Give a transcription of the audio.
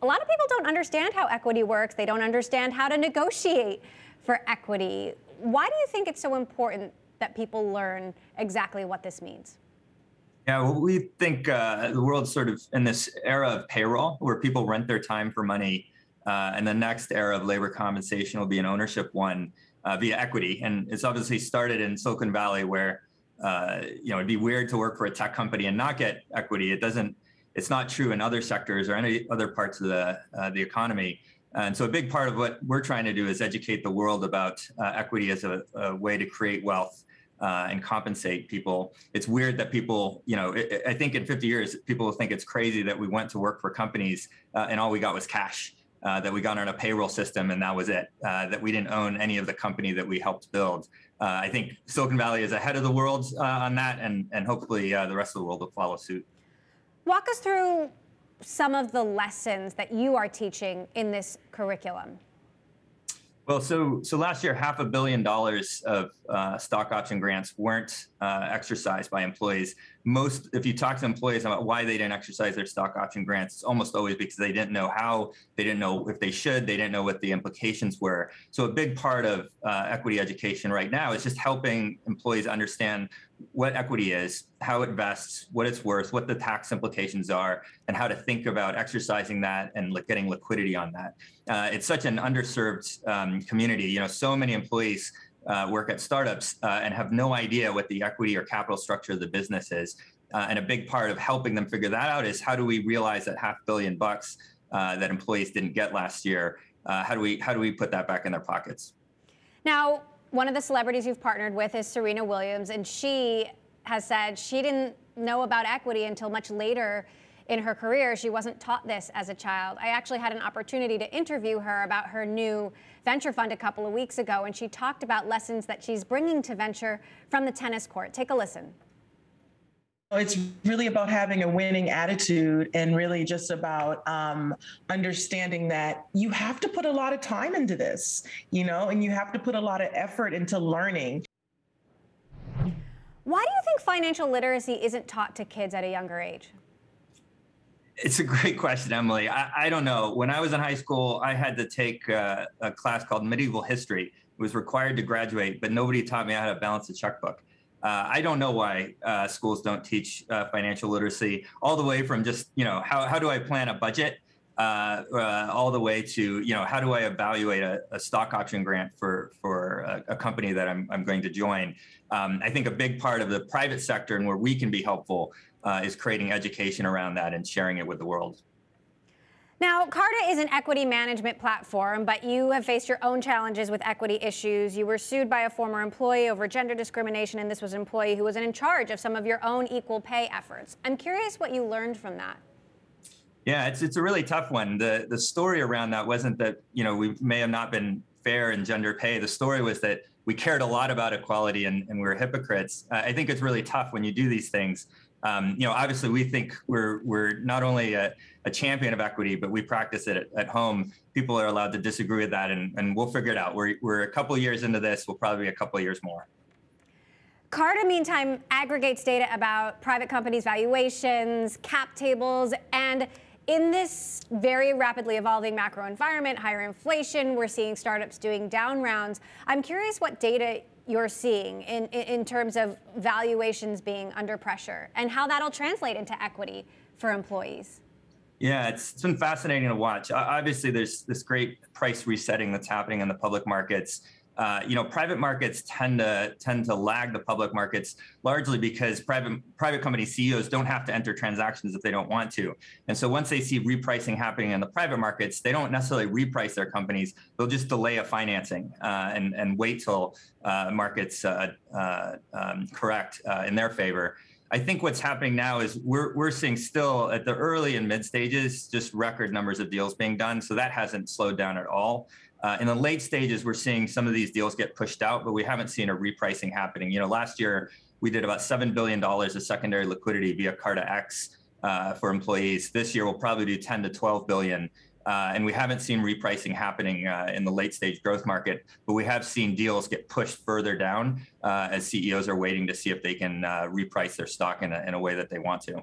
a lot of people don't understand how equity works. They don't understand how to negotiate for equity. Why do you think it's so important that people learn exactly what this means? Yeah, well, we think the world's sort of in this era of payroll where people rent their time for money. And the next era of labor compensation will be an ownership one via equity. And it's obviously started in Silicon Valley where, it'd be weird to work for a tech company and not get equity. It's not true in other sectors or any other parts of the economy. And so a big part of what we're trying to do is educate the world about equity as a way to create wealth and compensate people. It's weird that people, I think in 50 years, people will think it's crazy that we went to work for companies and all we got was cash, that we got on a payroll system and that was it, that we didn't own any of the company that we helped build. I think Silicon Valley is ahead of the world on that, and hopefully the rest of the world will follow suit. Walk us through some of the lessons that you are teaching in this curriculum. Well, so last year, $500 million of stock option grants weren't exercised by employees. If you talk to employees about why they didn't exercise their stock option grants, it's almost always because they didn't know how, they didn't know if they should, they didn't know what the implications were. So a big part of equity education right now is just helping employees understand what equity is, how it vests, what it's worth, what the tax implications are, and how to think about exercising that and getting liquidity on that. It's such an underserved community. So many employees work at startups and have no idea what the equity or capital structure of the business is. And a big part of helping them figure that out is how do we realize that $500 million that employees didn't get last year? How do we put that back in their pockets? Now, one of the celebrities you've partnered with is Serena Williams, and she has said she didn't know about equity until much later in her career. She wasn't taught this as a child. I actually had an opportunity to interview her about her new venture fund a couple of weeks ago, and she talked about lessons that she's bringing to venture from the tennis court. Take a listen. It's really about having a winning attitude and really just about understanding that you have to put a lot of time into this, and you have to put a lot of effort into learning. Why do you think financial literacy isn't taught to kids at a younger age? It's a great question, Emily. I don't know. When I was in high school, I had to take a class called medieval history. It was required to graduate, but nobody taught me how to balance a checkbook. I don't know why schools don't teach financial literacy, all the way from just, how do I plan a budget, all the way to, how do I evaluate a stock option grant for a company that I'm going to join. I think a big part of the private sector and where we can be helpful is creating education around that and sharing it with the world. Now, Carta is an equity management platform, but you have faced your own challenges with equity issues. You were sued by a former employee over gender discrimination, and this was an employee who was in charge of some of your own equal pay efforts. I'm curious what you learned from that. Yeah, it's a really tough one. The story around that wasn't that, we may have not been fair in gender pay. The story was that we cared a lot about equality and we were hypocrites. I think it's really tough when you do these things. Obviously, we think we're not only a champion of equity, but we practice it at home. People are allowed to disagree with that, and we'll figure it out. We're a couple years into this. We'll probably be a couple years more. Carta, meantime, aggregates data about private companies' valuations, cap tables, and in this very rapidly evolving macro environment, higher inflation, we're seeing startups doing down rounds. I'm curious what data you're seeing in terms of valuations being under pressure and how that'll translate into equity for employees. Yeah, it's been fascinating to watch. Obviously, there's this great price resetting that's happening in the public markets. Private markets tend to lag the public markets largely because private company CEOs don't have to enter transactions if they don't want to. And so once they see repricing happening in the private markets, they don't necessarily reprice their companies. They'll just delay a financing and wait till markets correct in their favor. I think what's happening now is we're seeing still at the early and mid stages just record numbers of deals being done. So that hasn't slowed down at all. In the late stages, we're seeing some of these deals get pushed out, but we haven't seen a repricing happening. Last year we did about $7 billion of secondary liquidity via Carta X for employees. This year we'll probably do 10 to 12 billion. And we haven't seen repricing happening in the late stage growth market, but we have seen deals get pushed further down as CEOs are waiting to see if they can reprice their stock in a way that they want to.